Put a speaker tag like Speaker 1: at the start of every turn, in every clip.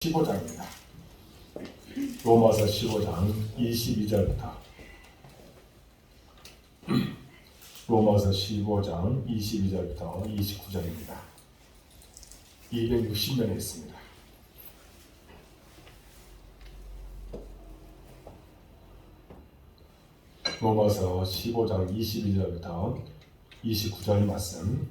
Speaker 1: 15장입니다. 로마서 15장 22절부터 로마서 15장 22절부터 29절입니다. 260면에 있습니다. 로마서 15장 22절부터 29절 말씀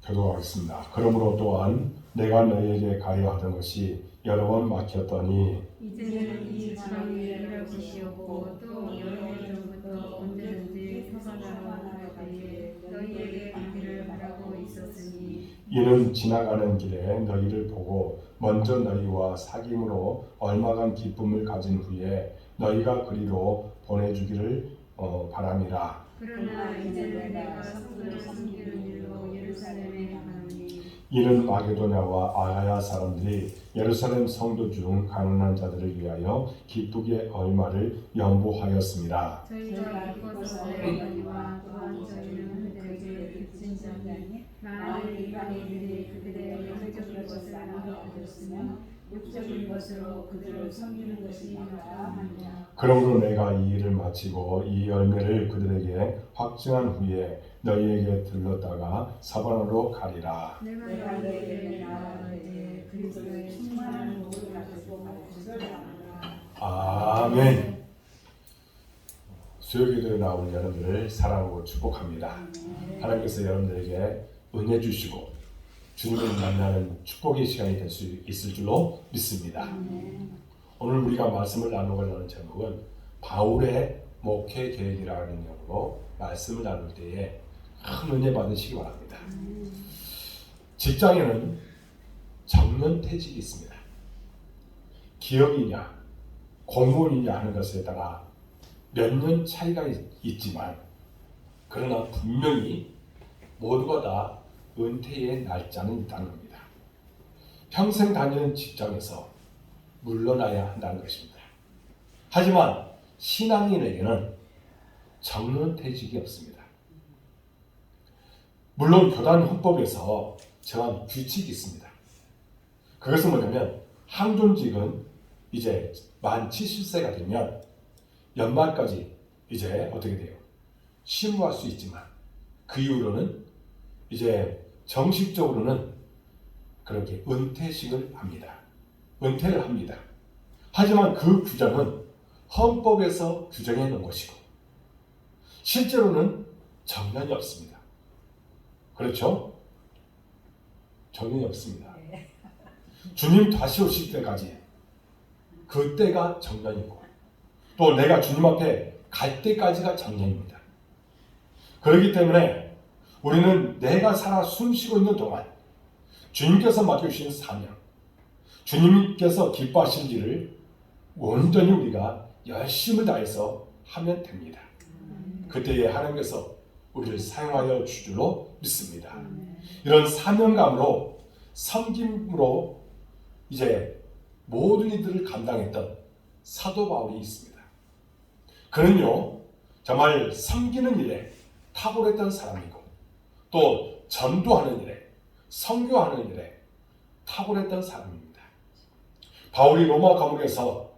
Speaker 1: 교독하겠습니다. 그러므로 또한 내가 너희에게 가여하던 것이 여러 번 막혔더니
Speaker 2: 이제는 이 지방에 이르러 것이었고 또 여러 해 전부터 언제든지 서가나와 할 때에 너희에게 가기를 바라고 있었으니
Speaker 1: 이는 지나가는 길에 너희를 보고 먼저 너희와 사귐으로 얼마간 기쁨을 가진 후에 너희가 그리로 보내주기를 바람이라.
Speaker 2: 그러나 이제는 내가 성도를 섬기는 일로 예루살렘에 가노니
Speaker 1: 이는 마게도냐와 아가야 사람들이 예루살렘 성도 중 가난한 자들을 위하여 기쁘게 얼마를 연보하였습니다.
Speaker 2: 저희가 기뻐서 너희와 또한 저희는 그들에게 빚진 자니 만일 이방인들이 그들의 영적인 것을 나눠주었으면 육적인 것으로 그들을 섬기는 것이 마땅하니라.
Speaker 1: 그러므로 내가 이 일을 마치고 이 열매를 그들에게 확증한 후에 너희에게 들렀다가 사바나로 가리라.
Speaker 2: 내가 너희에게 나아가되 그리스도의 충만한 복을 가지고 갈 것을 바라노라.
Speaker 1: 아멘. 수요기도에 나온 여러분들을 사랑하고 축복합니다. 하나님께서 여러분들에게 은혜 주시고 주님을 만나는 축복의 시간이 될 수 있을 줄로 믿습니다. 오늘 우리가 말씀을 나누고자 하는 제목은 바울의 목회 계획이라는 내용으로 말씀을 나눌 때에 큰 은혜 받으시기 바랍니다. 직장에는 정년퇴직이 있습니다. 기업이냐 공무원이냐 하는 것에 따라 몇 년 차이가 있지만 그러나 분명히 모두가 다 은퇴의 날짜는 있다는 겁니다. 평생 다니는 직장에서 물러나야 한다는 것입니다. 하지만 신앙인에게는 정년퇴직이 없습니다. 물론 교단 헌법에서 정한 규칙이 있습니다. 그것은 뭐냐면 항존직은 이제 만 70세가 되면 연말까지 이제 어떻게 돼요? 심부할 수 있지만 그 이후로는 이제 정식적으로는 그렇게 은퇴식을 합니다. 은퇴를 합니다. 하지만 그 규정은 헌법에서 규정해 놓은 것이고 실제로는 정년이 없습니다. 그렇죠? 정년이 없습니다. 주님 다시 오실 때까지 그때가 정년이고 또 내가 주님 앞에 갈 때까지가 정년입니다. 그렇기 때문에 우리는 내가 살아 숨쉬고 있는 동안 주님께서 맡겨주신 사명, 주님께서 기뻐하실 일을 온전히 우리가 열심을 다해서 하면 됩니다. 그때에 하나님께서 우리를 사용하여 주줄로 믿습니다. 이런 사명감으로 섬김으로 이제 모든 이들을 감당했던 사도 바울이 있습니다. 그는요 정말 섬기는 일에 탁월했던 사람이고 또 전도하는 일에 선교하는 일에 탁월했던 사람입니다. 바울이 로마 감옥에서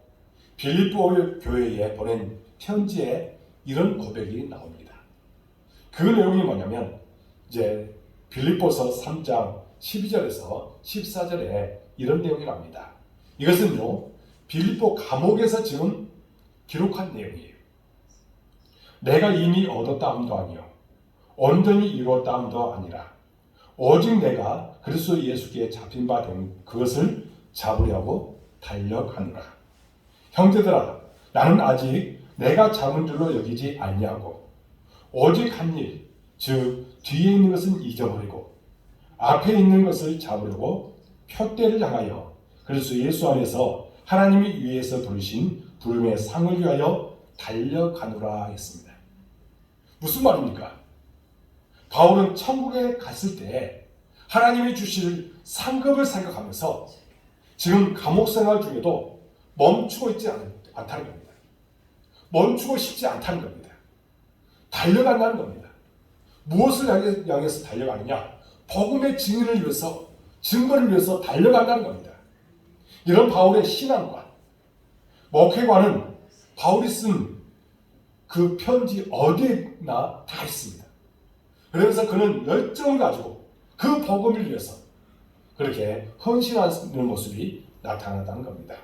Speaker 1: 빌립보 교회에 보낸 편지에 이런 고백이 나옵니다. 그 내용이 뭐냐면 이제 빌립보서 3장 12절에서 14절에 이런 내용이 나옵니다. 이것은요 빌립보 감옥에서 지금 기록한 내용이에요. 내가 이미 얻었다 함도 아니요 온전히 이루었다 함도 아니라 오직 내가 그리스도 예수께 잡힌 바 된 그것을 잡으려고 달려가노라. 형제들아 나는 아직 내가 잡은 줄로 여기지 아니하고 오직 한 일 즉 뒤에 있는 것은 잊어버리고 앞에 있는 것을 잡으려고 표대를 향하여 그리스도 예수 안에서 하나님이 위에서 부르신 부름의 상을 위하여 달려가노라 했습니다. 무슨 말입니까? 바울은 천국에 갔을 때 하나님이 주실 상급을 생각하면서 지금 감옥 생활 중에도 멈추고 있지 않다는 겁니다. 멈추고 싶지 않다는 겁니다. 달려간다는 겁니다. 무엇을 향해서 달려가느냐? 복음의 증인을 위해서 증거를 위해서 달려간다는 겁니다. 이런 바울의 신앙과 목회관은 바울이 쓴 그 편지 어디에나 다 있습니다. 그래서 그는 열정을 가지고 그 복음을 위해서 그렇게 헌신하는 모습이 나타났다는 겁니다.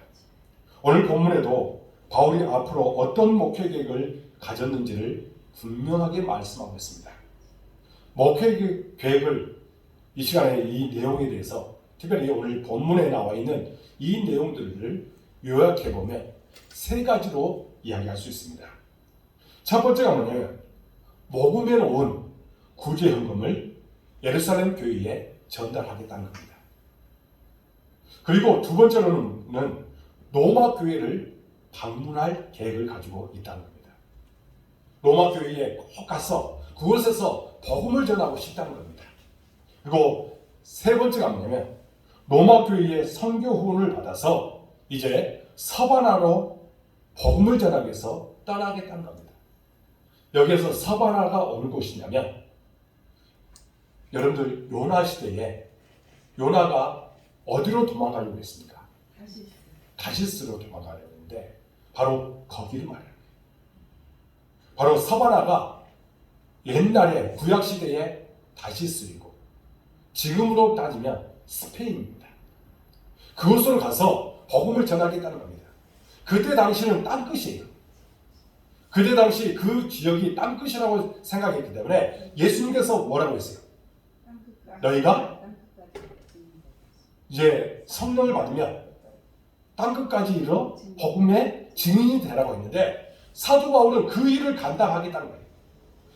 Speaker 1: 오늘 본문에도 바울이 앞으로 어떤 목회 계획을 가졌는지를 분명하게 말씀하고 있습니다. 목회 계획을 이 시간에 이 내용에 대해서 특별히 오늘 본문에 나와 있는 이 내용들을 요약해 보면 세 가지로 이야기할 수 있습니다. 첫 번째가 뭐냐면 모금해 놓은 구제 헌금을 예루살렘 교회에 전달하겠다는 겁니다. 그리고 두 번째로는 로마 교회를 방문할 계획을 가지고 있다는 겁니다. 로마 교회에 꼭 가서 그곳에서 복음을 전하고 싶다는 겁니다. 그리고 세 번째가 뭐냐면 로마 교회의 선교 후원을 받아서 이제 서바나로 복음을 전하기 위해서 떠나겠다는 겁니다. 여기에서 서바나가 어느 곳이냐면 여러분들 요나 시대에 요나가 어디로 도망가려고 했습니까? 다시스로 도망가려고 했는데 바로 거기를 말해요. 바로 서바나가 옛날에 구약시대에 다시스이고 지금으로 따지면 스페인입니다. 그곳으로 가서 복음을 전하겠다는 겁니다. 그때 당시는 땅끝이에요. 그때 당시 그 지역이 땅끝이라고 생각했기 때문에 예수님께서 뭐라고 했어요? 너희가 이제 성령을 받으면 땅끝까지 이르러 복음의 증인이 되라고 했는데 사도 바울은 그 일을 감당하겠다는 거예요.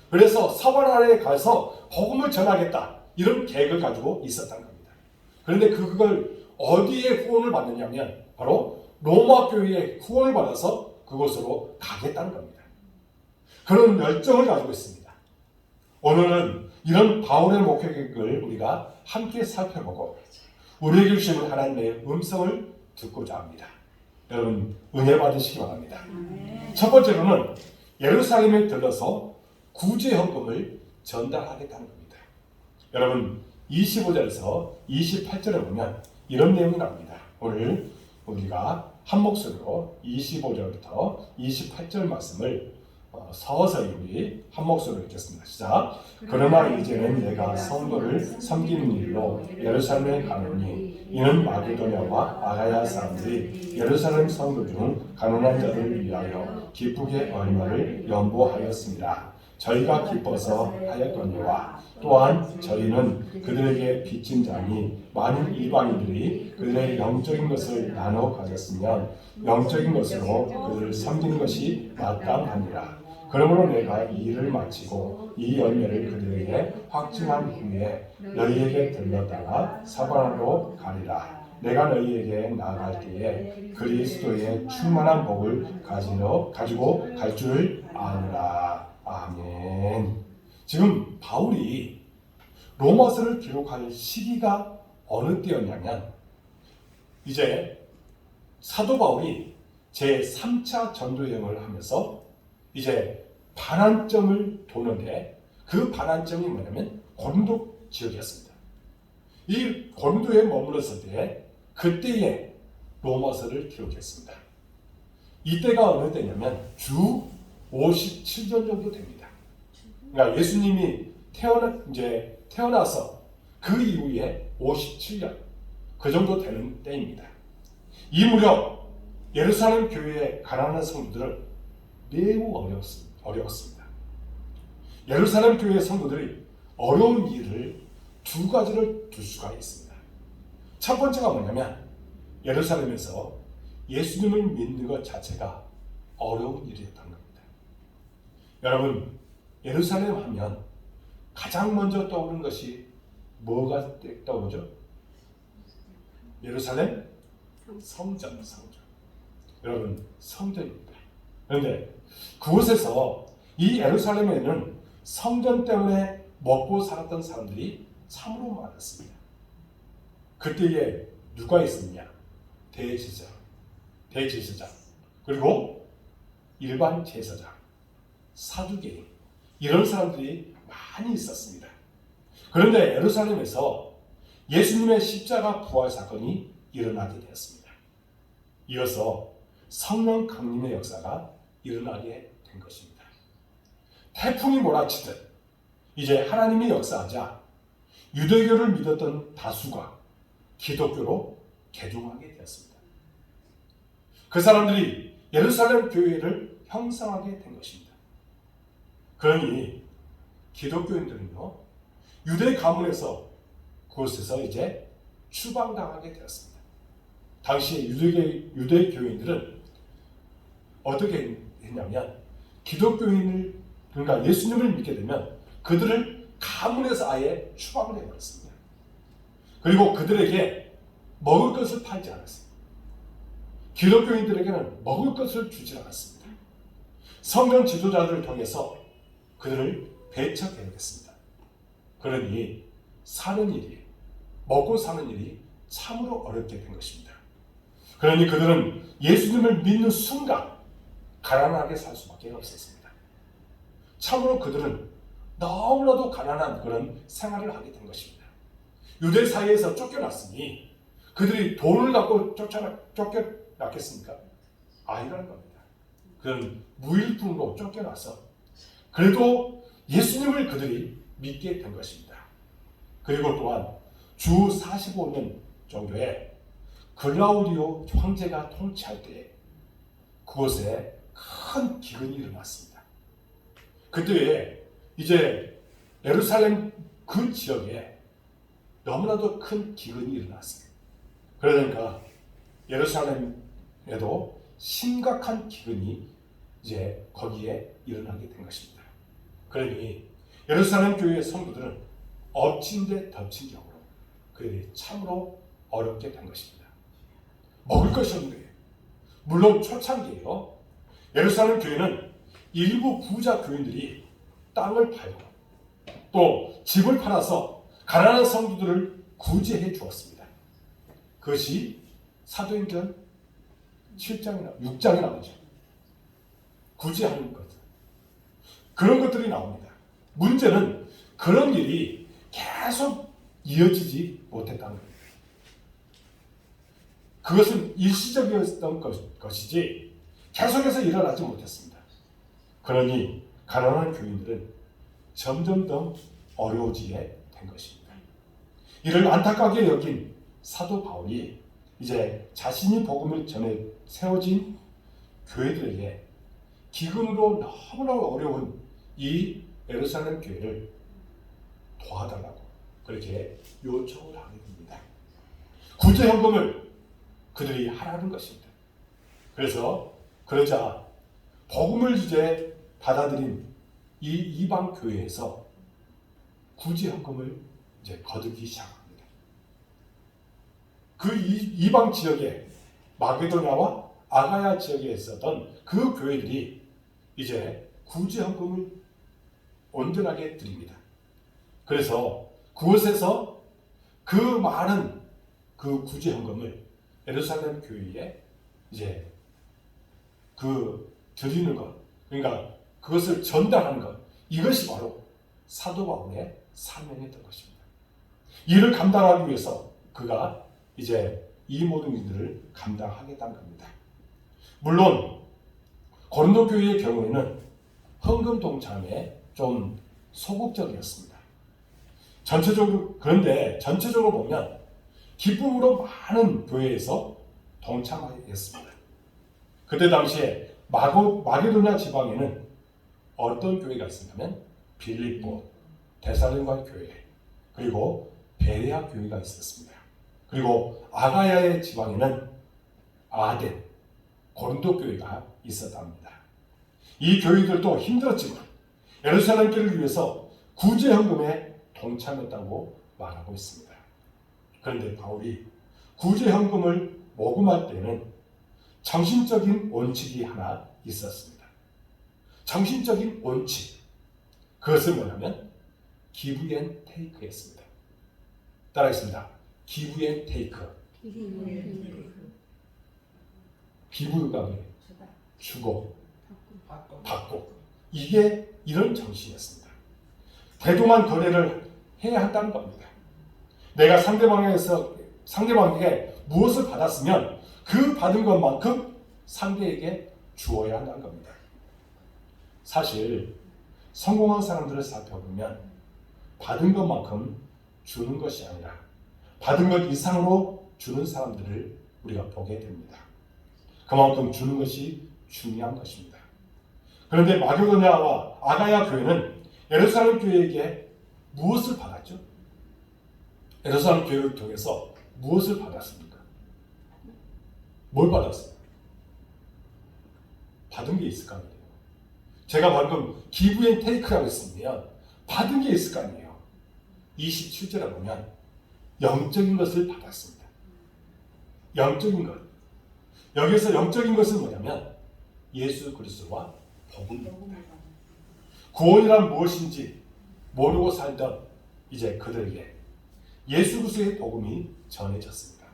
Speaker 1: 그래서 서바나에 가서 복음을 전하겠다 이런 계획을 가지고 있었다는 겁니다. 그런데 그걸 어디에 후원을 받느냐면 바로 로마 교회에 후원을 받아서 그곳으로 가겠다는 겁니다. 그런 열정을 가지고 있습니다. 오늘은 이런 바울의 목회 계획을 우리가 함께 살펴보고 우리에게 주시는 하나님의 음성을 듣고자 합니다. 여러분 은혜 받으시기 바랍니다. 첫 번째로는 예루살렘에 들러서 구제 헌금을 전달하겠다는 겁니다. 여러분 25절에서 28절에 보면 이런 내용이 나옵니다. 오늘 우리가 한 목소리로 25절부터 28절 말씀을 서서히 우리 한 목소리로 읽겠습니다. 시작. 그러나 이제는 내가 성도를 섬기는 일로 예루살렘에 가노니 이는 마게도냐와 아가야 사람들이 예루살렘 성도 중 가난한 자들을 위하여 기쁘게 얼마를 연보하였습니다. 저희가 기뻐서 하였거니와 또한 저희는 그들에게 빚진 자니 많은 이방인들이 그들의 영적인 것을 나눠 가졌으면 영적인 것으로 그들을 섬기는 것이 마땅하니라. 그러므로 내가 이 일을 마치고 이 열매를 그들에게 확증한 후에 너희에게 들렀다가 사바나로 가리라. 내가 너희에게 나아갈 때에 그리스도의 충만한 복을 가지고 갈 줄 아노라. 아멘. 지금 바울이 로마서를 기록할 시기가 어느 때였냐면 이제 사도 바울이 제3차 전도여행을 하면서 이제 반환점을 도는데 그 반환점이 뭐냐면 고린도 지역이었습니다. 이 고린도에 머물렀을 때 그때의 로마서를 기록했습니다. 이때가 어느 때냐면 주 57년 정도 됩니다. 그러니까 예수님이 태어나서 그 이후에 57년 그 정도 되는 때입니다. 이 무렵 예루살렘 교회의 가난한 성도들은 매우 어려웠습니다. 예루살렘 교회의 성도들이 어려운 일을 두 가지를 둘 수가 있습니다. 첫 번째가 뭐냐면 예루살렘에서 예수님을 믿는 것 자체가 어려운 일이었다는 겁니다. 여러분 예루살렘 하면 가장 먼저 떠오르는 것이 뭐가 떠오르죠? 예루살렘 성전. 여러분 성전입니다. 그런데 그곳에서 이 예루살렘에는 성전 때문에 먹고 살았던 사람들이 참으로 많았습니다. 그때에 누가 있었냐? 대제사장, 그리고 일반 제사장, 사두개인 이런 사람들이 많이 있었습니다. 그런데 예루살렘에서 예수님의 십자가 부활 사건이 일어나게 되었습니다. 이어서 성령 강림의 역사가 일어나게 된 것입니다. 태풍이 몰아치듯 이제 하나님이 역사하자 유대교를 믿었던 다수가 기독교로 개종하게 되었습니다. 그 사람들이 예루살렘 교회를 형성하게 된 것입니다. 그러니 기독교인들은요, 유대 가문에서 그곳에서 이제 추방당하게 되었습니다. 당시 유대 교인들은 어떻게 했냐면 기독교인을 그러니까 예수님을 믿게 되면 그들을 가문에서 아예 추방을 해버렸습니다. 그리고 그들에게 먹을 것을 팔지 않았습니다. 기독교인들에게는 먹을 것을 주지 않았습니다. 성경 지도자들을 통해서 그들을 배척해야겠습니다. 그러니 먹고 사는 일이 참으로 어렵게 된 것입니다. 그러니 그들은 예수님을 믿는 순간 가난하게 살 수밖에 없었습니다. 참으로 그들은 너무나도 가난한 그런 생활을 하게 된 것입니다. 유대 사회에서 쫓겨났으니 그들이 돈을 갖고 쫓겨났겠습니까? 아니라는 겁니다. 그런 무일푼으로 쫓겨나서 그래도 예수님을 그들이 믿게 된 것입니다. 그리고 또한 주 45년 정도에 글라우디오 황제가 통치할 때 그곳에 큰 기근이 일어났습니다. 그때 이제 예루살렘 그 지역에 너무나도 큰 기근이 일어났습니다. 그러니까 예루살렘에도 심각한 기근이 이제 거기에 일어나게 된 것입니다. 그러니 예루살렘 교회의 성도들은 엎친 데 덮친 격으로 그들이 참으로 어렵게 된 것입니다. 먹을 것이 없는 거예요. 물론 초창기에요. 예루살렘 교회는 일부 부자 교인들이 땅을 팔고 또 집을 팔아서 가난한 성도들을 구제해 주었습니다. 그것이 사도행전 6장에 나오죠. 구제하는 것. 그런 것들이 나옵니다. 문제는 그런 일이 계속 이어지지 못했다는 겁니다. 그것은 일시적이었던 것이지 계속해서 일어나지 못했습니다. 그러니 가난한 교인들은 점점 더 어려워지게 된 것입니다. 이를 안타깝게 여긴 사도 바울이 이제 자신이 복음을 전해 세워진 교회들에게 기근으로 너무나 어려운 이 예루살렘 교회를 도와달라고 그렇게 요청을 하게 됩니다. 구제헌금을 그들이 하라는 것입니다. 그러자 복음을 이제 받아들인 이 이방 교회에서 구제헌금을 이제 거두기 시작합니다. 그 이방 지역에 마게도냐와 아가야 지역에 있었던 그 교회들이 이제 구제헌금을 온전하게 드립니다. 그래서 그곳에서 그 많은 그 구제헌금을 예루살렘 교회에 이제 드리는 것, 그러니까 그것을 전달하는 것, 이것이 바로 사도 바울의 사명이었던 것입니다. 이를 감당하기 위해서 그가 이제 이 모든 일들을 감당하겠다는 겁니다. 물론 고린도 교회의 경우에는 헌금 동참에 좀 소극적이었습니다. 그런데 전체적으로 보면 기쁨으로 많은 교회에서 동참하였습니다. 그때 당시에 마게도냐 지방에는 어떤 교회가 있었냐면 빌립보, 데살로니가 교회, 그리고 베레아 교회가 있었습니다. 그리고 아가야의 지방에는 아덴, 고린도 교회가 있었답니다. 이 교회들도 힘들었지만 예루살렘 교회를 위해서 구제헌금에 동참했다고 말하고 있습니다. 그런데 바울이 구제헌금을 모금할 때는 정신적인 원칙이 하나 있었습니다. 정신적인 원칙. 그것은 뭐냐면 give and take였습니다. 따라하겠습니다. give and take. 기부가 뭐예요? 주고 받고. 이게 이런 정신이었습니다. 대동한 거래를 해야 한다는 겁니다. 내가 상대방에게 무엇을 받았으면 그 받은 것만큼 상대에게 주어야 한다는 겁니다. 사실 성공한 사람들을 살펴보면 받은 것만큼 주는 것이 아니라 받은 것 이상으로 주는 사람들을 우리가 보게 됩니다. 그만큼 주는 것이 중요한 것입니다. 그런데 마게도냐와 아가야 교회는 예루살렘 교회에게 무엇을 받았죠? 예루살렘 교회를 통해서 무엇을 받았습니까? 뭘 받았어요? 받은 게 있을 거 아니에요. 제가 방금 give and take라고 했으면 받은 게 있을 거 아니에요. 27절에 보면 영적인 것을 받았습니다. 영적인 것. 여기서 영적인 것은 뭐냐면 예수 그리스도와 복음입니다. 구원이란 무엇인지 모르고 살던 이제 그들에게 예수 그리스도의 복음이 전해졌습니다.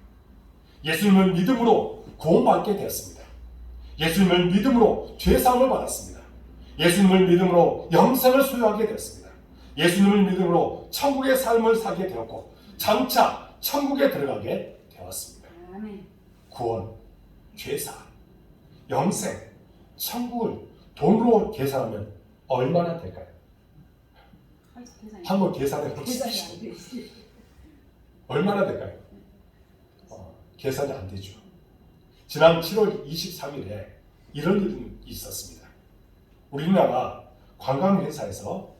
Speaker 1: 예수님을 믿음으로 구원받게 되었습니다. 예수님을 믿음으로 죄사함을 받았습니다. 예수님을 믿음으로 영생을 소유하게 되었습니다. 예수님을 믿음으로 천국의 삶을 살게 되었고 장차 천국에 들어가게 되었습니다. 구원, 죄사함, 영생, 천국을 돈으로 계산하면 얼마나 될까요? 한번 계산해 보십시오. 얼마나 될까요? 계산이 안 되죠. 지난 7월 23일에 이런 일이 있었습니다. 우리나라 관광회사에서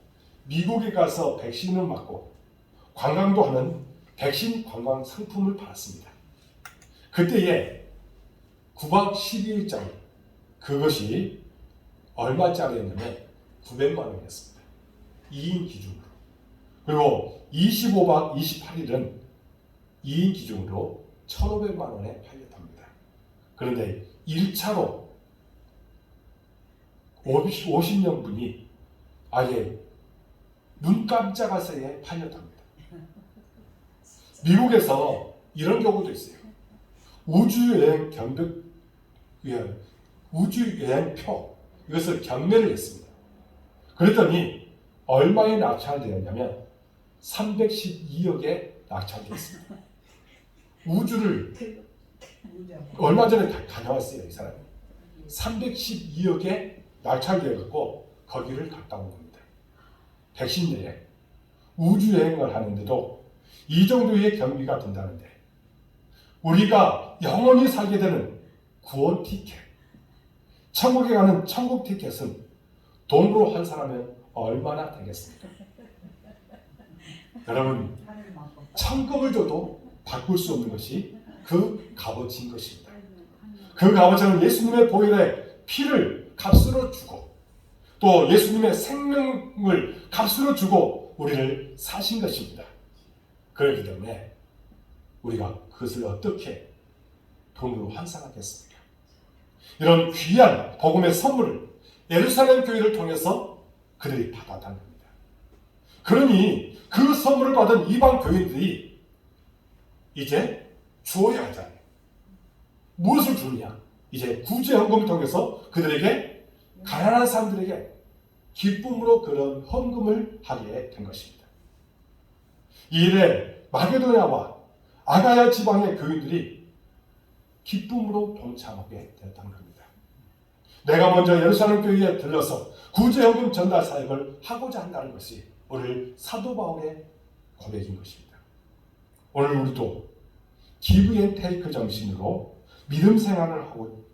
Speaker 1: 미국에 가서 백신을 맞고 관광도 하는 백신 관광 상품을 받았습니다. 그때에 9박 12일짜리 그것이 얼마짜리였냐면 900만 원이었습니다. 2인 기준으로. 그리고 25박 28일은 2인 기준으로 1,500만 원에 팔렸답니다. 그런데 1차로 50명분이 아예 눈 깜짝할 사이에 팔렸답니다. 미국에서 이런 경우도 있어요. 우주여행 우주여행표 이것을 경매를 했습니다. 그랬더니 얼마에 낙찰되었냐면 312억에 낙찰되었습니다. 우주를 얼마 전에 다녀왔어요. 이 사람이 312억에 낙찰되었고 거기를 갔다 온 겁니다. 백신 여행, 우주여행을 하는데도 이 정도의 경비가 든다는데 우리가 영원히 살게 되는 구원 티켓, 천국에 가는 천국 티켓은 돈으로 환산하면 얼마나 되겠습니까? 여러분, 천금을 줘도 바꿀 수 없는 것이 그 값어치인 것입니다. 그 값어치는 예수님의 보혈의 피를 값으로 주고 또 예수님의 생명을 값으로 주고 우리를 사신 것입니다. 그렇기 때문에 우리가 그것을 어떻게 돈으로 환산하겠습니까? 이런 귀한 복음의 선물을 예루살렘 교회를 통해서 그들이 받았다는 겁니다. 그러니 그 선물을 받은 이방 교인들이 이제 주어야 하잖아요. 무엇을 주느냐? 이제 구제헌금을 통해서 그들에게 가난한 사람들에게 기쁨으로 그런 헌금을 하게 된 것입니다. 이 일에 마게도냐와 아가야 지방의 교인들이 기쁨으로 동참하게 되었다는 겁니다. 내가 먼저 예루살렘 교회에 들러서 구제헌금 전달 사역을 하고자 한다는 것이 오늘 사도 바울의 고백인 것입니다. 오늘 우리도 give and take 정신으로 믿음 생활을 하고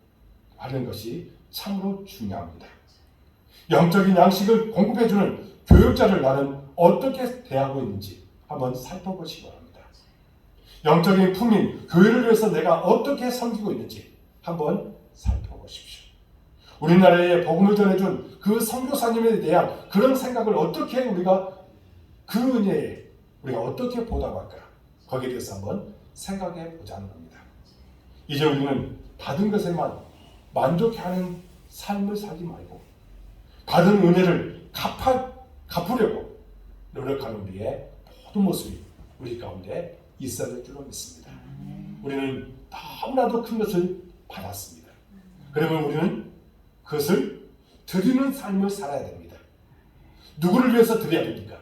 Speaker 1: 하는 것이 참으로 중요합니다. 영적인 양식을 공급해주는 교육자를 나는 어떻게 대하고 있는지 한번 살펴보시기 바랍니다. 영적인 품인 교회를 위해서 내가 어떻게 섬기고 있는지 한번 살펴보십시오. 우리나라에 복음을 전해준 그 선교사님에 대한 그런 생각을 어떻게 우리가 그 은혜에 우리가 어떻게 보답할까? 거기에 대해서 한번 생각해 보자는 겁니다. 이제 우리는 받은 것에만 만족해하는 삶을 살지 말고 받은 은혜를 갚으려고 노력하는 우리의 모든 모습이 우리 가운데 있어야 될 줄로 믿습니다. 우리는 너무나도 큰 것을 받았습니다. 그러면 우리는 그것을 드리는 삶을 살아야 됩니다. 누구를 위해서 드려야 됩니까?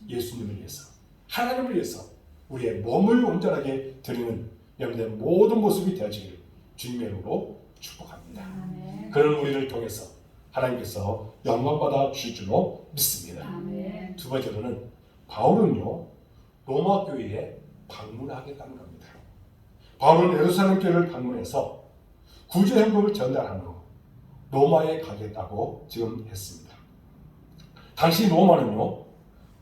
Speaker 1: 예수님을 위해서, 하나님을 위해서, 우리의 몸을 온전하게 드리는 여러분의 모든 모습이 되어지기를 주님의 이름으로 축복합니다.
Speaker 2: 아멘.
Speaker 1: 그런 우리를 통해서 하나님께서 영광받아 주실 줄로 믿습니다.
Speaker 2: 아멘.
Speaker 1: 두 번째로는 바울은요 로마 교회에 방문하겠다는 겁니다. 바울은 예루살렘 교회를 방문해서 구주 행복을 전달한 후 로마에 가겠다고 지금 했습니다. 당시 로마는요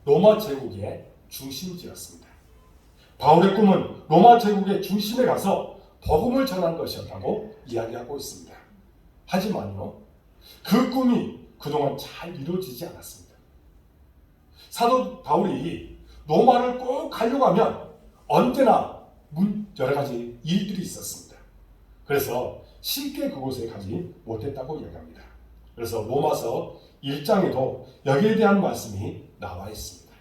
Speaker 1: 로마 제국의 중심지였습니다. 바울의 꿈은 로마 제국의 중심에 가서 복음을 전하는 것이었다고 이야기하고 있습니다. 하지만요 그 꿈이 그동안 잘 이루어지지 않았습니다. 사도 바울이 로마를 꼭 가려고 하면 언제나 여러 가지 일들이 있었습니다. 그래서 쉽게 그곳에 가지 못했다고 이야기합니다. 그래서 로마서 1장에도 여기에 대한 말씀이 나와 있습니다.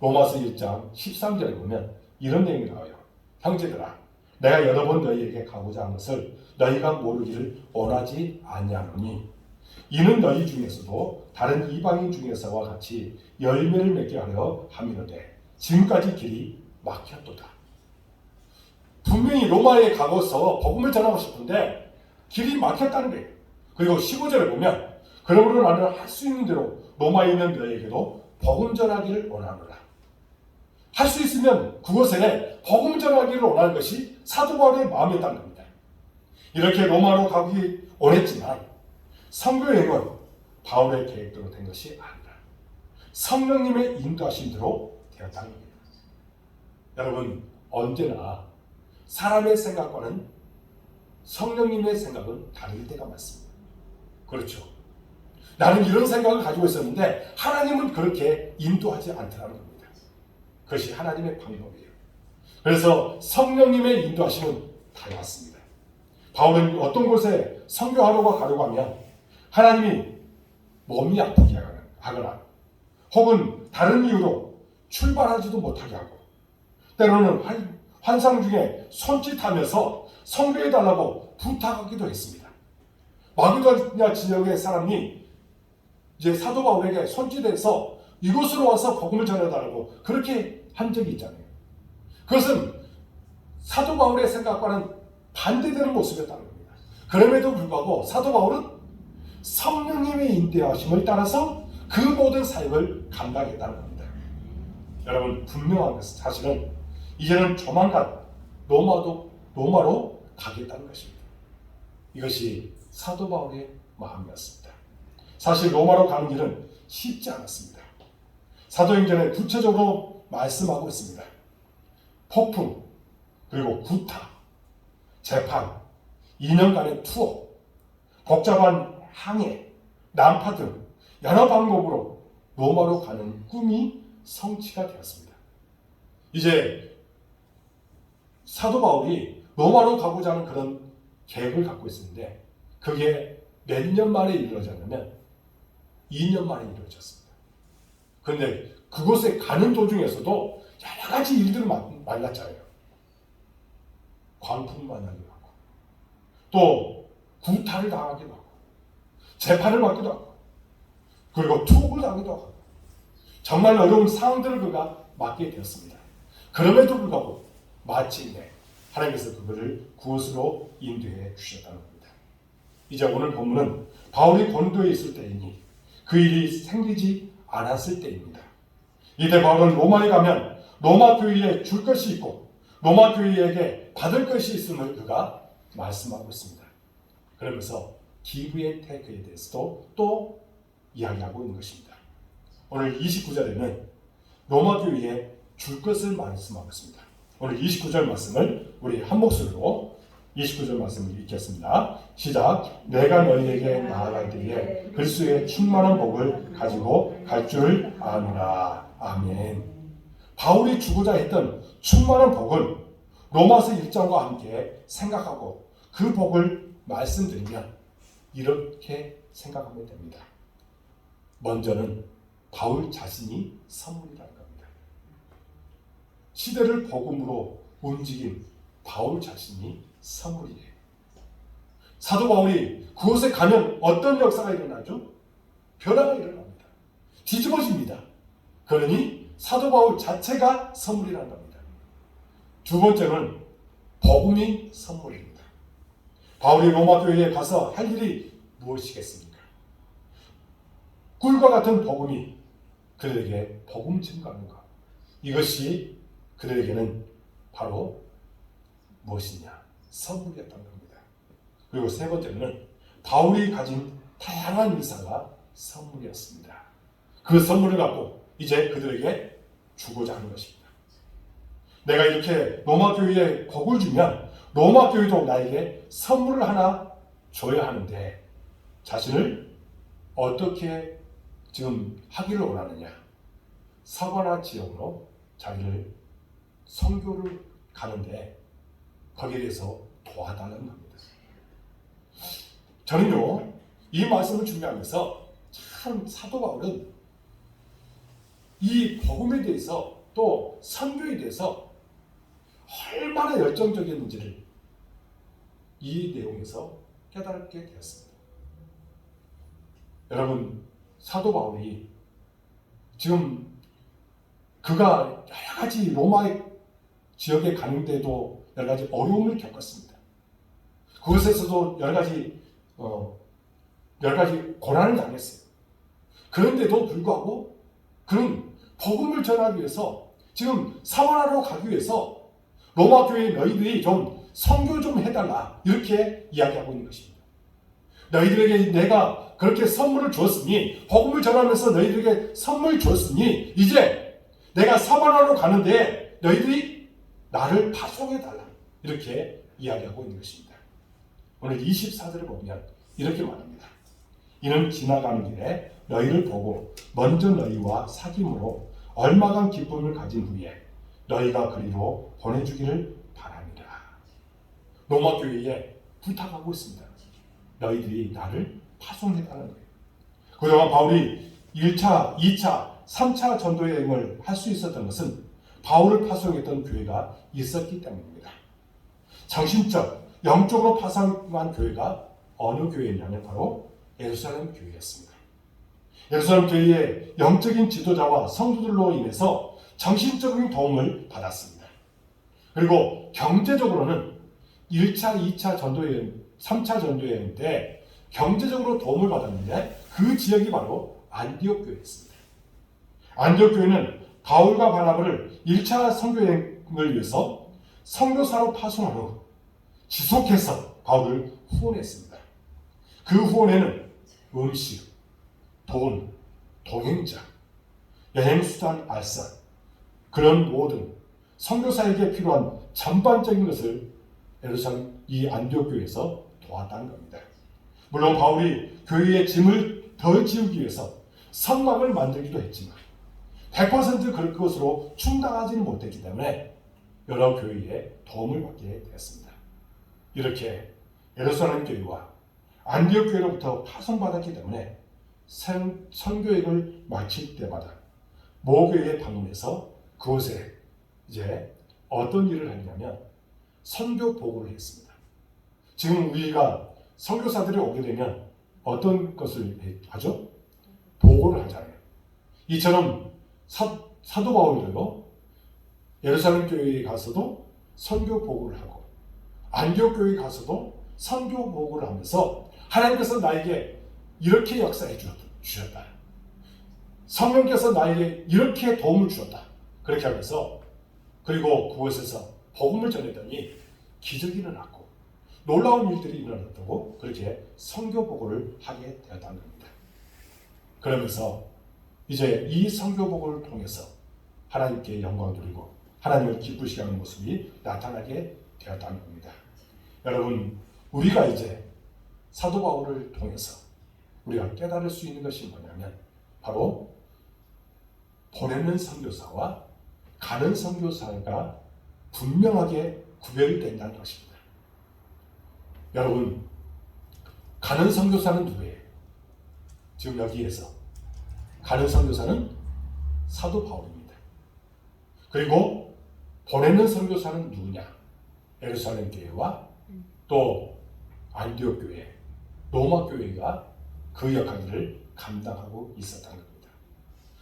Speaker 1: 로마서 1장 13절에 보면 이런 내용이 나와요. 형제들아, 내가 여러 번 너희에게 가고자 한 것을 너희가 모르기를 원하지 아니하노니 이는 너희 중에서도 다른 이방인 중에서와 같이 열매를 맺게 하려 함이로되 지금까지 길이 막혔도다. 분명히 로마에 가고서 복음을 전하고 싶은데 길이 막혔다는 거예요. 그리고 15절에 보면 그러므로 나는 할 수 있는 대로 로마에 있는 너희에게도 복음 전하기를 원하노라. 할 수 있으면 그곳에 복음 전하기를 원하는 것이 사도 바울의 마음이었다는 겁니다. 이렇게 로마로 가기 원했지만 선교 여행은 바울의 계획대로 된 것이 아니라 성령님의 인도하심대로 되었다는 겁니다. 여러분 언제나 사람의 생각과는 성령님의 생각은 다를 때가 많습니다. 그렇죠. 나는 이런 생각을 가지고 있었는데 하나님은 그렇게 인도하지 않더라는 겁니다. 그것이 하나님의 방법이에요. 그래서 성령님의 인도하심은 달랐습니다. 바울은 어떤 곳에 선교하려고 가려고 하면 하나님이 몸이 아프게 하거나 혹은 다른 이유로 출발하지도 못하게 하고 때로는 환상 중에 손짓하면서 선교해달라고 부탁하기도 했습니다. 마게도냐 지역의 사람이 이제 사도 바울에게 손짓해서 이곳으로 와서 복음을 전해달라고 그렇게 한 적이 있잖아요. 그것은 사도 바울의 생각과는 반대되는 모습이었다는 겁니다. 그럼에도 불구하고 사도 바울은 성령님의 인도하심을 따라서 그 모든 사역을 감당했다는 겁니다. 여러분 분명한 것은 사실은 이제는 조만간 로마로 가겠다는 것입니다. 이것이 사도 바울의 마음이었습니다. 사실 로마로 가는 길은 쉽지 않았습니다. 사도행전에 구체적으로 말씀하고 있습니다. 폭풍, 그리고 구타, 재판, 2년간의 투어, 복잡한 항해, 난파 등 여러 방법으로 로마로 가는 꿈이 성취가 되었습니다. 이제 사도 바울이 로마로 가고자 하는 그런 계획을 갖고 있었는데 그게 몇 년 만에 이루어졌냐면 2년 만에 이루어졌습니다. 그런데 그곳에 가는 도중에서도 여러 가지 일들을 만났잖아요. 광풍 만나기도 하고 또 구타를 당하기도 하고 재판을 받기도 하고 그리고 투옥을 당하기도 하고 정말 어려운 상황들을 그가 맞게 되었습니다. 그럼에도 불구하고 마침내 하나님께서 그들을 그곳으로 인도해 주셨다는 겁니다. 이제 오늘 본문은 바울이 고린도에 있을 때이니 그 일이 생기지 않았을 때입니다. 이때 바울은 로마에 가면 로마 교회에 줄 것이 있고 로마 교회에게 받을 것이 있음을 그가 말씀하고 있습니다. 그러면서 give and take에 대해서도 또 이야기하고 있는 것입니다. 오늘 29절에는 로마 교회에 줄 것을 말씀하고 있습니다. 오늘 29절 말씀을 우리 한 목소리로 29절 말씀을 읽겠습니다. 시작. 내가 너희에게 나아갈 때에 그리스도의 충만한 복을 가지고 갈 줄 아노라. 아멘. 바울이 주고자 했던 충만한 복은 로마서 1장과 함께 생각하고 그 복을 말씀드리면 이렇게 생각하면 됩니다. 먼저는 바울 자신이 선물이라는 겁니다. 시대를 복음으로 움직인 바울 자신이 선물이에요. 사도 바울이 그곳에 가면 어떤 역사가 일어나죠? 변화가 일어납니다. 뒤집어집니다. 그러니 사도 바울 자체가 선물이라는 겁니다. 두 번째는 복음이 선물입니다. 바울이 로마 교회에 가서 할 일이 무엇이겠습니까? 꿀과 같은 복음이 그들에게 복음 증거하는 것. 이것이 그들에게는 바로 무엇이냐? 선물이었던 겁니다. 그리고 세 번째는 바울이 가진 다양한 일사가 선물이었습니다. 그 선물을 갖고 이제 그들에게 주고자 하는 것입니다. 내가 이렇게 로마 교회에 복을 주면 로마 교회도 나에게 선물을 하나 줘야 하는데 자신을 어떻게 지금 하기를 원하느냐? 서거나 지역으로 자기를 선교를 가는데 거기에 대해서 도와달라는 겁니다. 저는요, 이 말씀을 준비하면서 참 사도 바울은 이 복음에 대해서 또 선교에 대해서 얼마나 열정적이었는지를 이 내용에서 깨닫게 되었습니다. 여러분, 사도 바울이 지금 그가 여러 가지 로마 지역에 가는데도 여러 가지 어려움을 겪었습니다. 그것에서도 여러 가지 고난을 당했어요. 그런데도 불구하고 그는 복음을 전하기 위해서 지금 사마리아로 가기 위해서 로마 교회 너희들이 좀 선교 좀 해달라 이렇게 이야기하고 있는 것입니다. 너희들에게 내가 그렇게 선물을 주었으니 복음을 전하면서 너희들에게 선물 주었으니 이제 내가 사마리아로 가는데 너희들이 나를 파송해달라 이렇게 이야기하고 있는 것입니다. 오늘 24절을 보면 이렇게 말합니다. 이는 지나가는 길에 너희를 보고 먼저 너희와 사귐으로 얼마간 기쁨을 가진 후에 너희가 그리로 보내주기를 바랍니다. 로마 교회에 부탁하고 있습니다. 너희들이 나를 파송해달라는 거예요. 그동안 바울이 1차, 2차, 3차 전도 여행을 할 수 있었던 것은 바울을 파송했던 교회가 있었기 때문입니다. 정신적, 영적으로 파송한 교회가 어느 교회냐면 바로 예루살렘 교회였습니다. 예루살렘 교회의 영적인 지도자와 성도들로 인해서 정신적인 도움을 받았습니다. 그리고 경제적으로는 1차, 2차 전도여행, 3차 전도여행 때 경제적으로 도움을 받았는데 그 지역이 바로 안디옥 교회였습니다. 안디옥 교회는 바울과 바나바를 1차 선교여행을 위해서 선교사로 파송한 후 지속해서 바울을 후원했습니다. 그 후원에는 음식, 돈, 동행자, 여행수단 알선 그런 모든 선교사에게 필요한 전반적인 것을 예루살렘 이 안디옥 교회에서 도왔다는 겁니다. 물론 바울이 교회의 짐을 덜 지우기 위해서 성막을 만들기도 했지만 100% 그럴 것으로 충당하지는 못했기 때문에 여러 교회에 도움을 받게 되었습니다. 이렇게 예루살렘 교회와 안디옥 교회로부터 파송받았기 때문에 선교행을 마칠 때마다 모 교회에 방문해서 그곳에 이제 어떤 일을 하냐면 선교 보고를 했습니다. 지금 우리가 선교사들이 오게 되면 어떤 것을 하죠? 보고를 하잖아요. 이처럼 사도 바울도 예루살렘 교회에 가서도 선교 보고를 하고 안디옥 교회에 가서도 선교 보고를 하면서 하나님께서 나에게 이렇게 역사해 주셨다. 성령께서 나에게 이렇게 도움을 주었다. 그렇게 하면서 그리고 그곳에서 복음을 전했더니 기적이 일어났고 놀라운 일들이 일어났다고 그렇게 선교 보고를 하게 되었다는 겁니다. 그러면서 이제 이 선교 보고를 통해서 하나님께 영광 돌리고 하나님을 기쁘시게 하는 모습이 나타나게 되었다는 겁니다. 여러분, 우리가 이제 사도 바울을 통해서 우리가 깨달을 수 있는 것이 뭐냐면 바로 보내는 선교사와 가는 선교사가 분명하게 구별이 된다는 것입니다. 여러분, 가는 선교사는 누구예요? 지금 여기에서 가는 선교사는 사도 바울입니다. 그리고 보내는 선교사는 누구냐? 예루살렘 교회와 또 안디옥 교회, 로마 교회가 그 역할을 감당하고 있었다는 겁니다.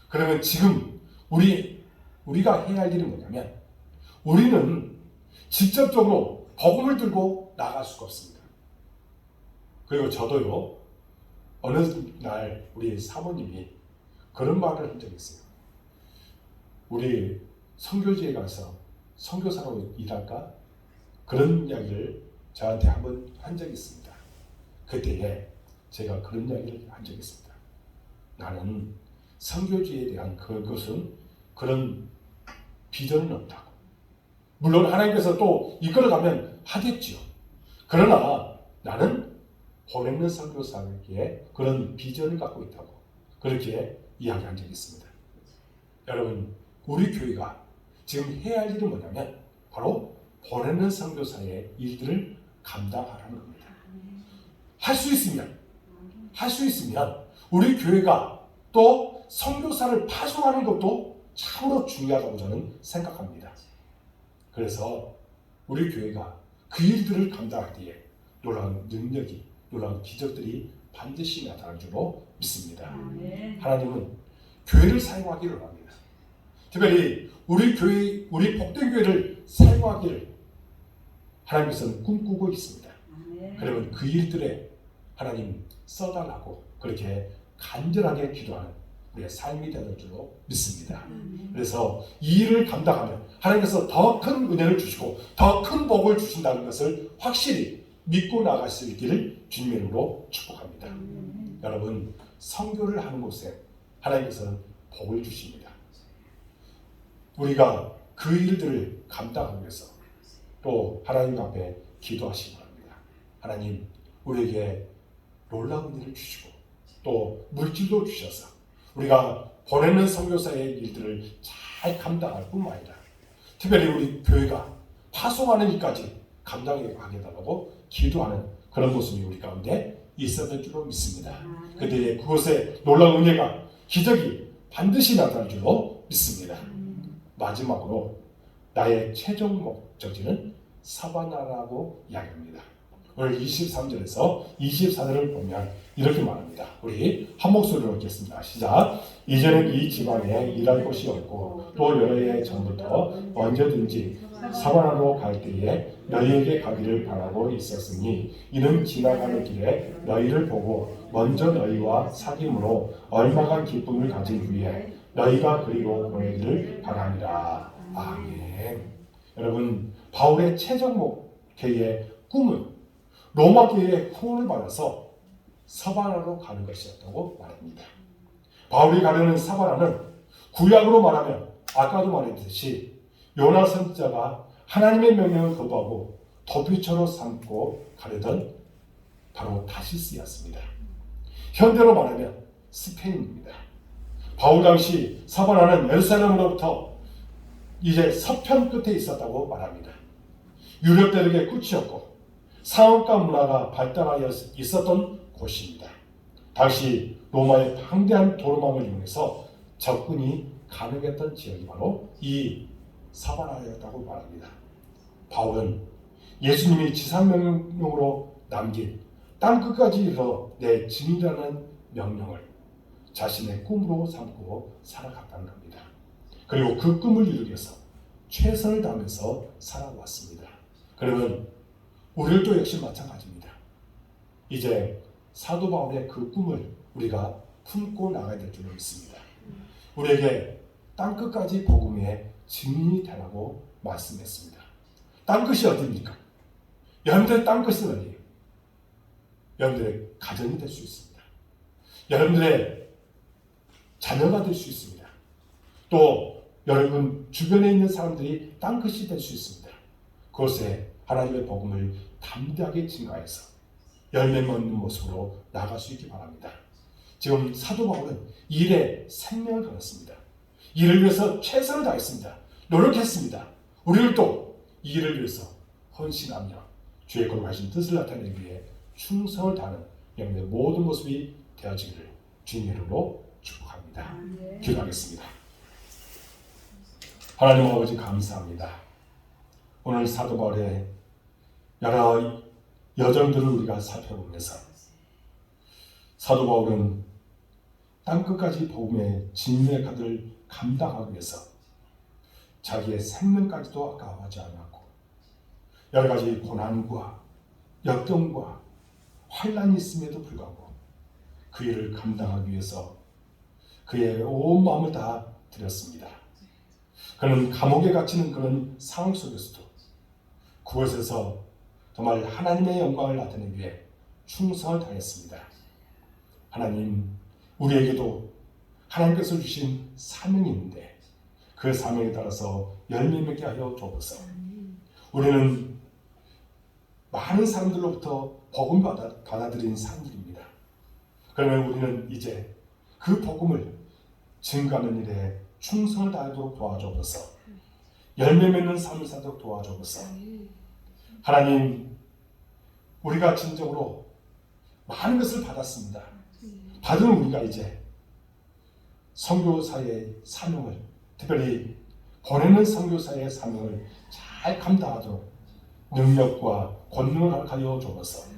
Speaker 1: 그러면 지금 우리 우리가 해야 할 일이 뭐냐면 우리는 직접적으로 복음을 들고 나갈 수가 없습니다. 그리고 저도요, 어느 날 우리 사모님이 그런 말을 한 적이 있어요. 우리 선교지에 가서 선교사로 일할까? 그런 이야기를 저한테 한번 한 적이 있습니다. 그때에 제가 그런 이야기를 한 적이 있습니다. 나는 선교지에 대한 그것은 그런 비전은 없다고. 물론 하나님께서 또 이끌어가면 하겠지요. 그러나 나는 보내는 선교사에게 그런 비전을 갖고 있다고 그렇게 이야기한 적이 있습니다. 여러분, 우리 교회가 지금 해야 할 일은 뭐냐면 바로 보내는 선교사의 일들을 감당하라는 겁니다. 할 수 있으면 우리 교회가 또 선교사를 파송하는 것도 참으로 중요하다고 저는 생각합니다. 그래서 우리 교회가 그 일들을 감당할 때에 놀라운 능력이, 놀라운 기적들이 반드시 나타날 줄로 믿습니다. 하나님은 교회를 사용하기를 원합니다. 특별히 우리 교회, 우리 복된 교회를 사용하기를 하나님께서는 꿈꾸고 있습니다. 그러면 그 일들에 하나님 써달라고 그렇게 간절하게 기도하는 우리의 삶이 되는 줄로 믿습니다. 그래서 이 일을 감당하면 하나님께서 더 큰 은혜를 주시고 더 큰 복을 주신다는 것을 확실히 믿고 나갈 수 있기를 주님의 이름으로 축복합니다. 여러분, 선교를 하는 곳에 하나님께서는 복을 주십니다. 우리가 그 일들을 감당하기 위해서 또 하나님 앞에 기도하시기 바랍니다. 하나님, 우리에게 놀라운 일을 주시고 또 물질도 주셔서 우리가 보내는 선교사의 일들을 잘 감당할 뿐만 아니라 특별히 우리 교회가 파송하는 일까지 감당하게 해달라고 기도하는 그런 모습이 우리 가운데 있었을 줄로 믿습니다. 그때 그곳에 놀라운 은혜가, 기적이 반드시 나타날 줄로 믿습니다. 마지막으로 나의 최종 목적지는 사바나라고 이야기합니다. 오늘 23절에서 24절을 보면 이렇게 말합니다. 우리 한 목소리로 읽겠습니다. 시작. 이제는 이 지방에 일할 곳이 없고 또 여러 해 전부터 언제든지 사바나로 갈 때에 너희에게 가기를 바라고 있었으니 이는 지나가는 길에 너희를 보고 먼저 너희와 사귐으로 얼마간 기쁨을 가진 후에 너희가 그리로 보내기를 바랍니다. 아멘. 여러분, 바울의 최종 목회의 꿈은 로마 교회의 후원을 받아서 사바나로 가는 것이었다고 말합니다. 바울이 가려는 사바나는 구약으로 말하면 아까도 말했듯이 요나 선지자가 하나님의 명령을 거부하고 도피처로 삼고 가려던 바로 다시스였습니다. 현대로 말하면 스페인입니다. 바울 당시 사바나는 예루살렘으로부터 이제 서편 끝에 있었다고 말합니다. 유럽 대륙의 끝이었고 상업과 문화가 발달하여 있었던 곳입니다. 당시 로마의 방대한 도로망을 이용해서 접근이 가능했던 지역이 바로 이 사바나였다고 말합니다. 바울은 예수님이 지상명령으로 남긴 땅끝까지 이르러 내 증인이라는 명령을 자신의 꿈으로 삼고 살아갔다는 겁니다. 그리고 그 꿈을 이루기 위해서 최선을 다하면서 살아왔습니다. 그러면 우리도 역시 마찬가지입니다. 이제 사도 바울의 그 꿈을 우리가 품고 나가야 될 줄로 믿습니다. 우리에게 땅끝까지 복음의 증인이 되라고 말씀했습니다. 땅끝이 어디입니까? 여러분들의 땅끝은 어디예요? 여러분들의 가정이 될 수 있습니다. 여러분들의 자녀가 될 수 있습니다. 또 여러분 주변에 있는 사람들이 땅끝이 될 수 있습니다. 그곳에 하나님의 복음을 담대하게 증가해서 열매 맺는 모습으로 나아갈 수 있기 바랍니다. 지금 사도 바울은 이 일에 생명을 걸었습니다. 이 일을 위해서 최선을 다했습니다. 노력했습니다. 우리를 또 이 일을 위해서 헌신하며 주의 거룩하신 뜻을 나타내기 위해 충성을 다하는 여러분의 모든 모습이 되어지기를 주님의 이름으로 축복합니다. 기도하겠습니다. 하나님 아버지 감사합니다. 오늘 사도 바울의 여러 여정들을 우리가 살펴보면서 사도 바울은 땅끝까지 복음의 진리의 카드를 감당하기 위해서 자기의 생명까지도 아까워하지 않았고 여러 가지 고난과 역경과 환난이 있음에도 불구하고 그 일을 감당하기 위해서 그의 온 마음을 다 드렸습니다. 그는 감옥에 갇히는 그런 상황 속에서도 그곳에서 정말 하나님의 영광을 나타내기 위해 충성을 다했습니다. 하나님, 우리에게도 하나님께서 주신 사명이 있는데 그 사명에 따라서 열매 맺게 하여 주옵소서. 우리는 많은 사람들로부터 복음 받아들인 사람들입니다. 그러면 우리는 이제 그 복음을 증거하는 일에 충성을 다하도록 도와주옵소서. 열매 맺는 삶을 살도록 도와주옵소서. 하나님, 우리가 진정으로 많은 것을 받았습니다. 받은 우리가 이제 선교사의 사명을, 특별히 보내는 선교사의 사명을 잘 감당하도록 능력과 권능을 허락하여 주옵소서.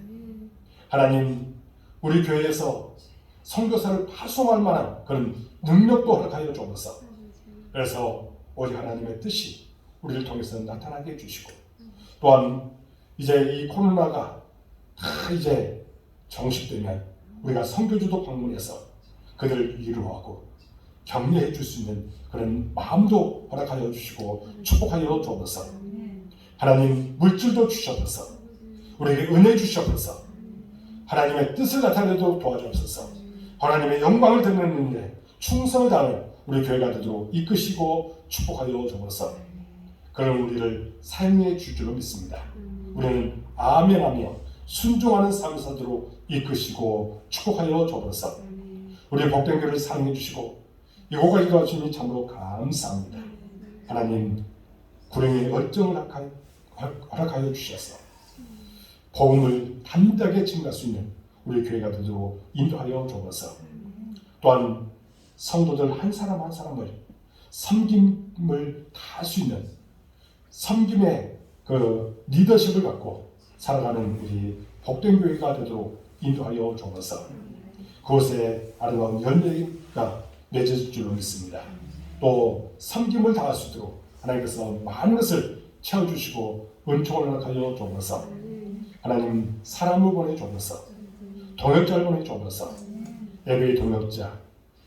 Speaker 1: 하나님, 우리 교회에서 선교사를 파송할 만한 그런 능력도 허락하여 주옵소서. 그래서 오직 하나님의 뜻이 우리를 통해서 나타나게 해주시고, 또한 이제 이 코로나가 다 이제 정식되면 우리가 선교주도 방문해서 그들을 위로하고 격려해 줄 수 있는 그런 마음도 허락하여 주시고 축복하여 주옵소서. 하나님, 물질도 주셔서 우리에게 은혜 주셔서 하나님의 뜻을 나타내도록 도와주옵소서. 하나님의 영광을 드리는 일에 충성을 다하는 우리 교회가 되도록 이끄시고 축복하여 주옵소서. 그런 우리를 사용해 줄 줄로 믿습니다. 우리는 아멘하며 순종하는 삶을 사도록 이끄시고 축복하여 주옵소서. 우리의 복된 교회를 사용해 주시고 이곳까지 도와주시니 참으로 감사합니다. 하나님, 불행의 열정을 허락하여 주셔서 복음을 담대하게 증거할 수 있는 우리 교회가 되도록 인도하여 주옵소서. 또한 성도들 한 사람 한 사람을 섬김을 다할 수 있는 섬김의 그 리더십을 갖고 살아가는 우리 복된 교회가 되도록 인도하여 주옵소서. 그곳에 아름다운 열매가 맺어질 줄로 믿습니다. 또 섬김을 다할 수 있도록 하나님께서 많은 것을 채워주시고 은총을 허락하여 주옵소서. 하나님, 사람을 보내주옵소서. 동역자를 보내주옵소서. 예배의 동역자,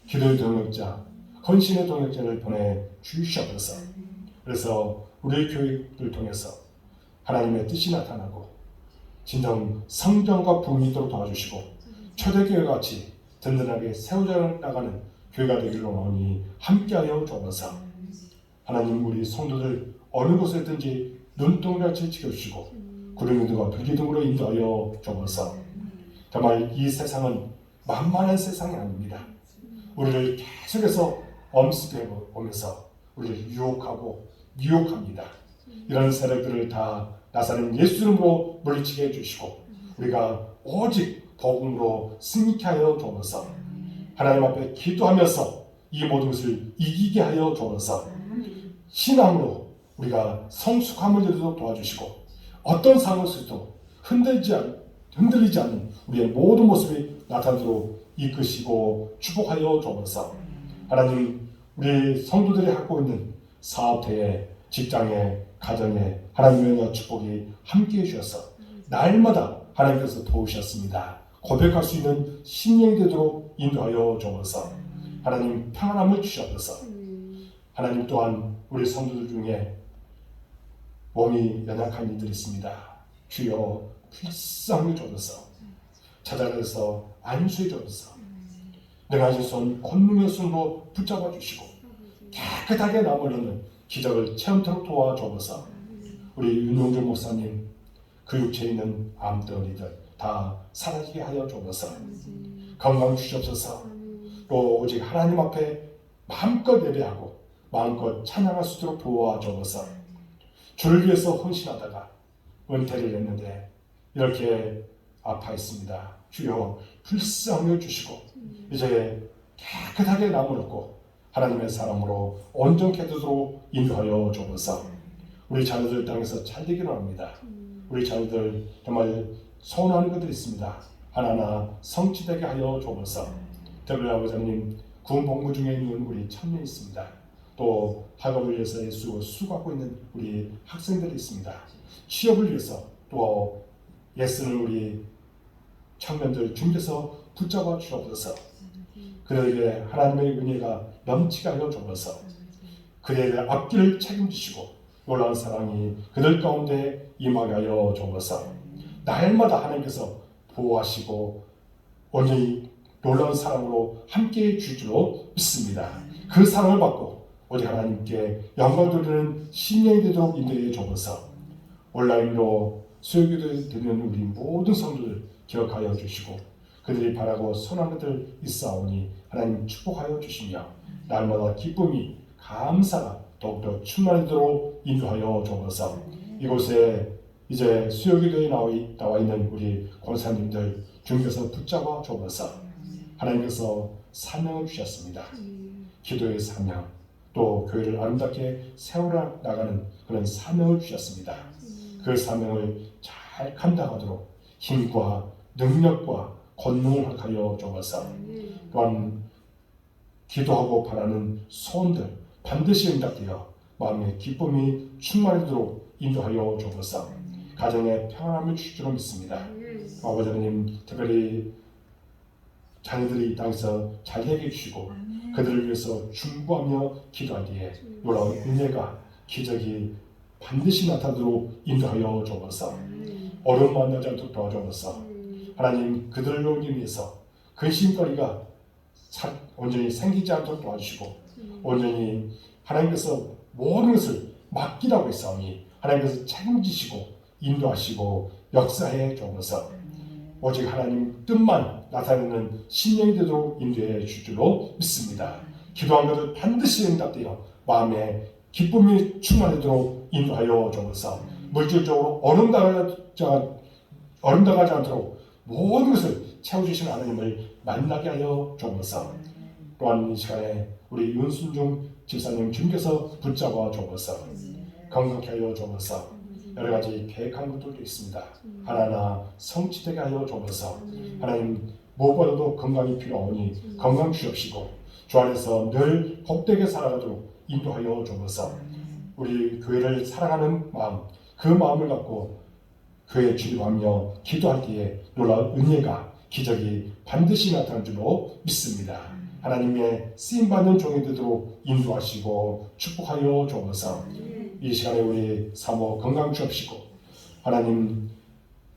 Speaker 1: 기도의 동역자, 헌신의 동역자를 보내주시옵소서. 그래서 우리 교회를 통해서 하나님의 뜻이 나타나고 진정 성장과 부흥이 있도록 도와주시고 초대교회와 같이 든든하게 세워져 나가는 교회가 되기를 원하니 함께하여 주옵소서. 하나님, 우리 성도들 어느 곳에든지 눈동자같이 지켜주시고 구름기둥과 불기둥으로 인도하여 주옵소서. 정말 이 세상은 만만한 세상이 아닙니다. 우리를 계속해서 엄습해 오면서 우리를 유혹하고 유혹합니다. 이런 세력들을 다 나사렛 예수 이름으로 물리치게 해주시고 우리가 오직 복음으로 승리케 하여 주옵소서. 하나님 앞에 기도하면서 이 모든 것을 이기게 하여 주옵소서. 신앙으로 우리가 성숙함을 이루도록 도와주시고 어떤 상황에서도 흔들리지 않는 우리의 모든 모습이 나타나도록 이끄시고 축복하여 주옵소서. 하나님, 우리 성도들이 갖고 있는 사업체에, 직장에, 가정에 하나님의 축복이 함께해 주셔서 날마다 하나님께서 도우셨습니다. 고백할 수 있는 신령이 되도록 인도하여 주옵소서. 하나님, 평안함을 주시옵소서. 하나님, 또한 우리 성도들 중에 몸이 연약한 이들이 있습니다. 주여, 불쌍히 주옵소서. 찾아가서 안수해 주옵소서. 내가 하신 손 권능의 손으로 붙잡아 주시고 깨끗하게 남을 얻는 기적을 체험토록 도와주옵소서. 우리 윤용준 목사님, 그 육체에 있는 암덩어리들 다 사라지게 하여 주옵소서. 건강 주시옵소서. 또 오직 하나님 앞에 마음껏 예배하고 마음껏 찬양할 수 있도록 도와주옵소서. 주를 위해서 헌신하다가 은퇴를 했는데 이렇게 아파했습니다. 주여, 불쌍히 주시고 이제 깨끗하게 남을 얻고 하나님의 사람으로 온전케 되도록 인도하여 주옵소서. 우리 자녀들 땅에서 잘 되기를 합니다. 우리 자녀들 정말 소원하는 것들이 있습니다. 하나하나 성취되게 하여 주옵소서. 특별히 아버지님, 군 복무 중에 있는 우리 청년이 있습니다. 또 학업을 위해서 애쓰고 수고하고 있는 우리 학생들이 있습니다. 취업을 위해서 또 애쓰는 우리 청년들 주님께서 붙잡아 주옵소서. 그들에게 하나님의 은혜가 넘치게 하여 주옵소서. 그들의 앞길을 책임지시고 놀라운 사랑이 그들 가운데 임하게 하여 주옵소서. 날마다 하나님께서 보호하시고 온전히 놀라운 사랑으로 함께해 줄 줄로 믿습니다. 그 사랑을 받고 오직 하나님께 영광 돌리는 신령이 되도록 인도해 주옵소서. 온라인으로 수요기도에 드리는 우리 모든 성도들 기억하여 주시고 그들이 바라고 선한 것들 있사오니 하나님 축복하여 주시며 날마다 기쁨이 감사가 더욱더 충만하도록 인도하여 주옵소서. 이곳에 이제 수요기도에 나와 있는 우리 권사님들 주님께서 붙잡아 주옵소서. 하나님께서 사명을 주셨습니다. 기도의 사명, 또 교회를 아름답게 세우려 나가는 그런 사명을 주셨습니다. 그 사명을 잘 감당하도록 힘과 능력과 권능을 하여 주옵소서. 또한 기도하고 바라는 소원들 반드시 응답되어 마음의 기쁨이 충만하도록 인도하여 주옵소서. 가정에 평안함을 줄 줄로 믿습니다. 아버지 하나님, 특별히 자녀들이 이 땅에서 잘 되게 해주시고 그들을 위해서 중보하며 기도하기에 놀라운 은혜가 기적이 반드시 나타나도록 인도하여 주옵소서. 어려움 만나지 않도록 도와주옵소서. 하나님, 그들로 인해서 근심거리가 온전히 생기지 않도록 도와주시고 온전히 하나님께서 모든 것을 맡기라고 했사오니 하나님께서 책임지시고 인도하시고 역사해 주옵소서. 오직 하나님 뜻만 나타내는 신령이 되도록 인도해 줄 줄로 믿습니다. 기도한 것을 반드시 응답되어 마음에 기쁨이 충만하도록 인도하여 주옵소서. 물질적으로 어른당하지 않도록 모든 것을 채워주시는 하나님을 만나게 하여 주옵소서. 또한 이 시간에 우리 윤순중 집사님 주님께서 붙잡아 주옵소서. 건강케 하여 주옵소서. 여러 가지 계획한 것들도 있습니다. 하나하나 성취되게 하여 주옵소서. 하나님, 무엇보다도 건강이 필요하오니 건강 주옵시고 주 안에서 늘 복되게 살아가도록 인도하여 주옵소서. 우리 교회를 사랑하는 마음, 그 마음을 갖고 교회에 출입하며 기도할 때에 놀라운 은혜가 기적이 반드시 나타날 줄로 믿습니다. 하나님의 쓰임받는 종이 되도록 인도하시고 축복하여 주옵소서. 이 시간에 우리 사모 건강 주옵시고 하나님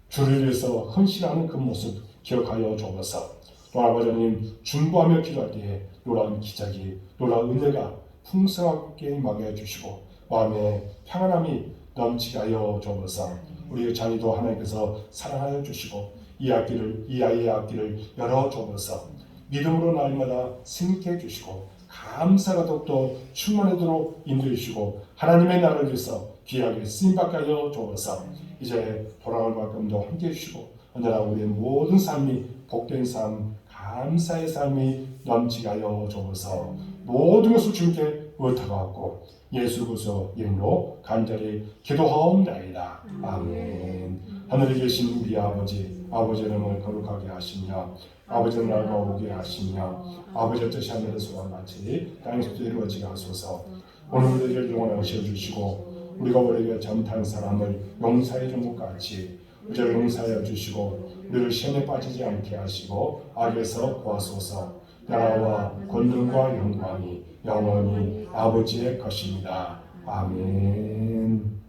Speaker 1: 주를 위해서 헌신하는 그 모습 기억하여 주옵소서. 또 아버지 하나님 중보하며 기도할 때에 놀라운 기적이 놀라운 은혜가 풍성하게 임하게 해주시고 마음에 평안함이 넘치게 하여 주옵소서. 우리 자녀도 하나님께서 사랑하여 주시고 이 아이의 앞길을 열어 주옵소서. 믿음으로 날마다 승리케 해주시고 감사가 더욱더 충만하도록 인도해 주시고 하나님의 나라를 위해서 귀하게 쓰임받게 하여 주옵소서. 이제 돌아올 만큼도 함께해 주시고 언제나 우리의 모든 삶이 복된 삶, 감사의 삶이 넘치게 하여 주옵소서. 모든 것을 주님께 의탁하고 예수 그리스도 이름으로 간절히 기도하옵나이다. 아멘. 하늘에 계신 우리 아버지, 아버지의 이름을 거룩하게 하시며 아버지의 나라가 오게 하시며 아버지의 뜻이 하늘에서와 같이 땅에서도 이루어지게 하소서. 오늘 우리에게 영원히 하셔주시고 우리가 우리에게 잘못한 사람을 용서해 준 것 같이 우리를 용서하여 주시고 우리를 시험에 빠지지 않게 하시고 악에서 구하소서. 나라와 권능과 영광이 영원히 아버지의 것입니다. 아멘.